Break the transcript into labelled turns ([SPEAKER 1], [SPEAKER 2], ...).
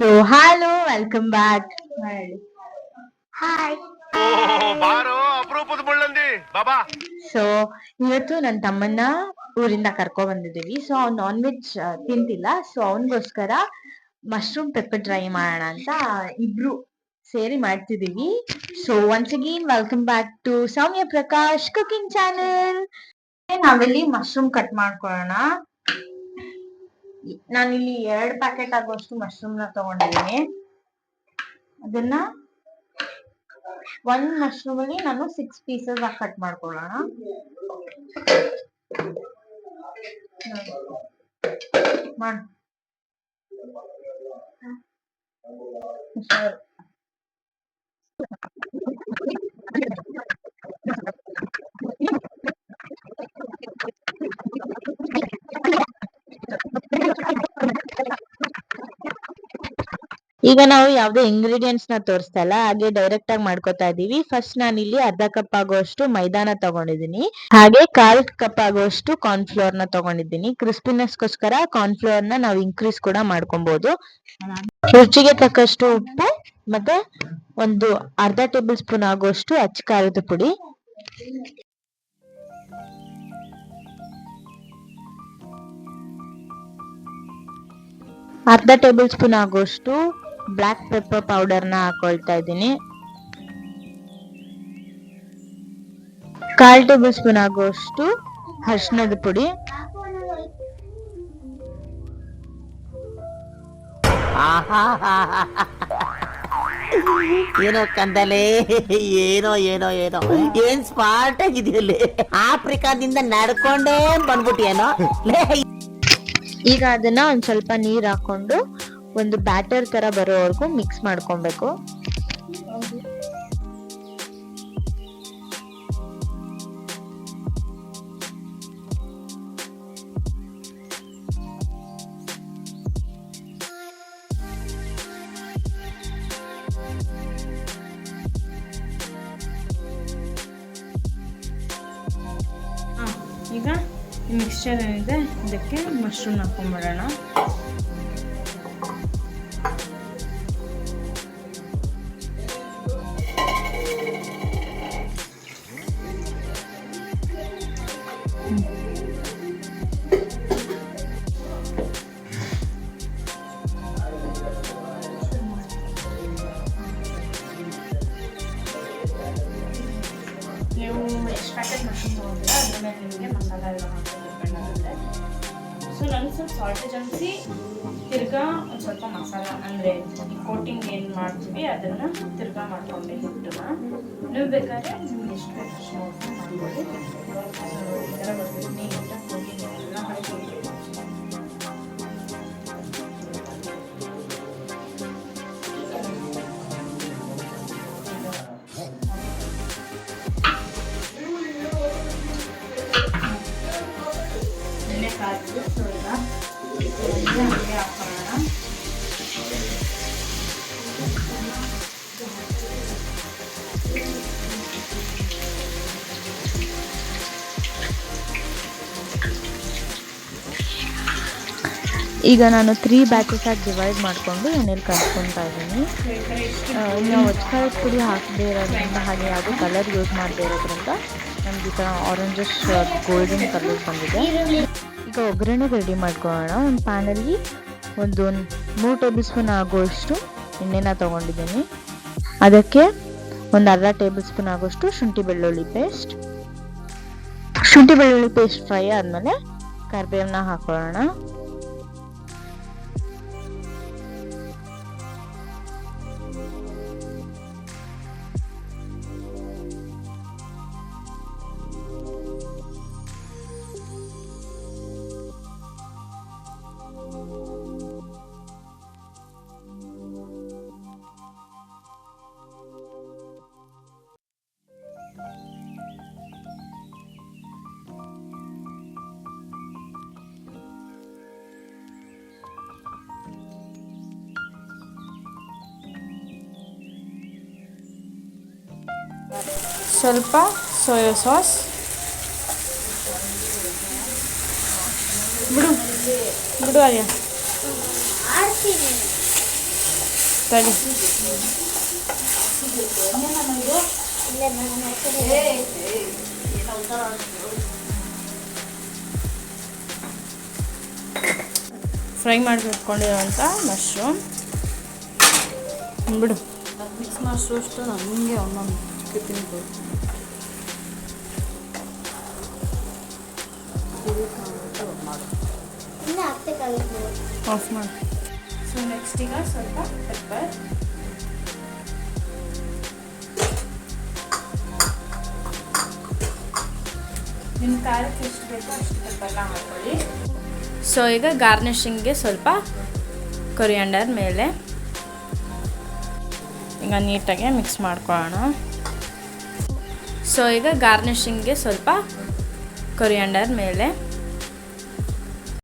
[SPEAKER 1] So hello welcome back. Hi.
[SPEAKER 2] ಬಾರೋ ಅಪರೂಪದ ಮುಳ್ಳಂದಿ ಬಾಬಾ.
[SPEAKER 1] So ಇವತ್ತು ನನ್ನ ತಮ್ಮನ್ನ ಊರಿಂದ ಕರ್ಕೊ ಬಂದಿದ್ದೀವಿ. ಸೊ ಅವ್ನು ನಾನ್ ವೆಜ್ ತಿಂತಿಲ್ಲ. ಸೊ ಅವನಿಗೋಸ್ಕರ ಮಶ್ರೂಮ್ ಪೆಪ್ಪರ್ ಡ್ರೈ ಮಾಡೋಣ ಅಂತ ಇಬ್ರು ಸೇರಿ ಮಾಡ್ತಿದೀವಿ. So once again welcome back to Soumya Prakash cooking channel. ನಾವಿಲ್ಲಿ ಮಶ್ರೂಮ್ ಕಟ್ ಮಾಡ್ಕೊಳ್ಳೋಣ. ನಾನಿಲ್ಲಿ 2 ಪ್ಯಾಕೆಟ್ ಆಗುವಷ್ಟು ಮಶ್ರೂಮ್ ನ ತಗೊಂಡಿದ್ದೀನಿ. ಅದನ್ನ ಒಂದ್ ಮಶ್ರೂಮ್ ಅಲ್ಲಿ ನಾನು 6 ಪೀಸಸ್ ಆಗಿ ಕಟ್ ಮಾಡ್ಕೊಳ್ಳೋಣ. ಈಗ ನಾವು ಯಾವ್ದೇ ಇಂಗ್ರೀಡಿಯೆಂಟ್ಸ್ ನ ತೋರಿಸ್ತಾ ಇಲ್ಲ, ಹಾಗೆ ಡೈರೆಕ್ಟ್ ಆಗಿ ಮಾಡ್ಕೋತಾ ಇದೀವಿ. ಫಸ್ಟ್ ನಾನು ಇಲ್ಲಿ ಅರ್ಧ ಕಪ್ ಆಗುವಷ್ಟು ಮೈದಾನ ತಗೊಂಡಿದ್ದೀನಿ, ಹಾಗೆ 1/4 ಕಪ್ ಆಗುವಷ್ಟು ಕಾರ್ನ್ಫ್ಲೋರ್ ನ ತಗೊಂಡಿದ್ದೀನಿ. ಕ್ರಿಸ್ಪಿನೆಸ್ಗೋಸ್ಕರ ಕಾರ್ನ್ಫ್ಲೋರ್ ನ ನಾವು ಇನ್ಕ್ರೀಸ್ ಕೂಡ ಮಾಡ್ಕೊಬಹುದು. ರುಚಿಗೆ ತಕ್ಕಷ್ಟು ಉಪ್ಪು ಮತ್ತೆ ಒಂದು ಅರ್ಧ ಟೇಬಲ್ ಸ್ಪೂನ್ ಆಗುವಷ್ಟು ಅಚ್ಚ ಖಾರದ ಪುಡಿ. ಅರ್ಧ ಟೇಬಲ್ ಸ್ಪೂನ್ ಆಗುವಷ್ಟು ಬ್ಲಾಕ್ ಪೆಪ್ಪರ್ ಪೌಡರ್ ನ ಹಾಕೊಳ್ತಾ ಇದ್ದೀನಿ. 1/4 ಟೇಬಲ್ ಸ್ಪೂನ್ ಆಗುವಷ್ಟು ಅರಿಶಿಣದ ಪುಡಿ.
[SPEAKER 3] ಏನೋ ಕಂದಲೆ, ಏನೋ ಏನೋ ಏನೋ ಏನ್ ಸ್ಮಾರ್ಟ್ ಆಗಿದೆಯಲ್ಲಿ. ಆಫ್ರಿಕಾದಿಂದ ನಡ್ಕೊಂಡೇ ಬಂದ್ಬಿಟ್ಟಿಯೇನೋ.
[SPEAKER 1] ಈಗ ಅದನ್ನ ಒಂದ್ ಸ್ವಲ್ಪ ನೀರ್ ಹಾಕೊಂಡು ಒಂದು ಬ್ಯಾಟರ್ ತರ ಬರೋವರೆಗೂ ಮಿಕ್ಸ್ ಮಾಡ್ಕೊಬೇಕು. ಈಗ ಮಿಕ್ಸ್ಚರ್ ಏನಿದೆ ಇದಕ್ಕೆ ಮಶ್ರೂಮ್ ಹಾಕೊಂಡ್ಬಿಡೋಣ. ನೀವು ಎಕ್ಸ್ಟ್ರಾಕ್ಟೆಡ್ ಮಶ್ರೂಮ್ ತಗೊಂಡಿಲ್ಲ, ಅದ್ರ ಮೇಲೆ ನಿಮಗೆ ಮಸಾಲ ಎಲ್ಲ ಹಾಕಿ ಡಿಪೆಂಡ್ ಆಗುತ್ತೆ. ಸೊ ನಾನು ಸ್ವಲ್ಪ ಸಾಲ್ಟೇಜ್ ಅನಿಸಿ ತಿರ್ಗಾ ಒಂದು ಸ್ವಲ್ಪ ಮಸಾಲ ಅಂದರೆ ಕೋಟಿಂಗ್ ಏನು ಮಾಡ್ತೀವಿ ಅದನ್ನು ತಿರ್ಗಾ ಮಾಡ್ಕೊಂಡೆ ಹಿಟ್ಟನ್ನ. ನೀವು ಬೇಕಾದ್ರೆ ನಿಮ್ಗೆ ಎಷ್ಟು ಬೇಕು ಅಷ್ಟು ನೋಡ್ಕೊಂಡು ಮಾಡ್ಕೊಳ್ಳಿ. ಈ ಥರ ಬರ್ತೀವಿ ನೀಟಾಗಿ ಹೋಗಿ ಎಲ್ಲ ಹಾಕಿ ಕಾಯ್ದು. ಸೊ ಈಗ ಹಂಗೆ ಹಾಕೋಣ. ಈಗ ನಾನು 3 ಬ್ಯಾಚಸ್ ಆಗಿ ಡಿವೈಡ್ ಮಾಡಿಕೊಂಡು ಎಣ್ಣೆಲಿ ಕಲಿಸ್ಕೊತಾ ಇದ್ದೀನಿ. ನಾವು ಅಚ್ಚಕಾರದ ಪುಡಿ ಹಾಕದೇ ಇರೋದ್ರಿಂದ ಹಾಗೆ ಯಾವುದೇ ಕಲರ್ ಯೂಸ್ ಮಾಡದೇ ಇರೋದ್ರಿಂದ ನಮ್ಗೆ ಈ ಥರ ಆರೆಂಜಸ್ ಗೋಲ್ಡನ್ ಕಲರ್ ಬಂದಿದೆ. ಈಗ ಒಗ್ಗರಣೆ ರೆಡಿ ಮಾಡ್ಕೊಳ್ಳೋಣ. ಒಂದು ಪ್ಯಾನಲ್ಲಿ ಒಂದು 3 ಟೇಬಲ್ ಸ್ಪೂನ್ ಆಗುವಷ್ಟು ಎಣ್ಣೆನ ತೊಗೊಂಡಿದ್ದೀನಿ. ಅದಕ್ಕೆ ಒಂದು ಅರ್ಧ ಟೇಬಲ್ ಸ್ಪೂನ್ ಆಗುವಷ್ಟು ಶುಂಠಿ ಬೆಳ್ಳುಳ್ಳಿ ಪೇಸ್ಟ್. ಶುಂಠಿ ಬೆಳ್ಳುಳ್ಳಿ ಪೇಸ್ಟ್ ಫ್ರೈ ಆದಮೇಲೆ ಕರಿಬೇವನ್ನ ಹಾಕೊಳ್ಳೋಣ. ಸ್ವಲ್ಪ ಸೋಯಾ ಸಾಸ್, ಬಿಡು ಬಿಡು ಆರ್ಯ. ಸರಿ. ಫ್ರೈ ಮಾಡಿ ಇಟ್ಕೊಂಡಿರೋಂಥ ಮಶ್ರೂಮ್ ಬಿಡು.
[SPEAKER 4] ಮಿಕ್ಸ್ ಮಾಡಿಸೋಷ್ಟು ನನಗೆ ಒಂದೊಂದು ತಿನ್ಬೋದು.
[SPEAKER 1] ಆಫ್ ಮಾಡಿ. ಸೊ ನೆಕ್ಸ್ಟ್ ಈಗ ಸ್ವಲ್ಪ ಪೆಪ್ಪರ್, ನಿಮ್ಮ ಖಾರಕ್ಕೆ ಎಷ್ಟು ಬೇಕೋ ಅಷ್ಟು ಪೆಪ್ಪರ್ನ ಹಾಕೊಳ್ಳಿ. ಸೊ ಈಗ ಗಾರ್ನಿಷಿಂಗ್ಗೆ ಸ್ವಲ್ಪ ಕೊರಿಯಾಂಡರ್ ಮೇಲೆ ಈಗ ನೀಟಾಗಿ ಮಿಕ್ಸ್ ಮಾಡ್ಕೊಳ್ಳೋಣ. ಸೊ ಈಗ ಗಾರ್ನಿಷಿಂಗ್ಗೆ ಸ್ವಲ್ಪ ಕೊರಿಯಾಂಡರ್ ಮೇಲೆ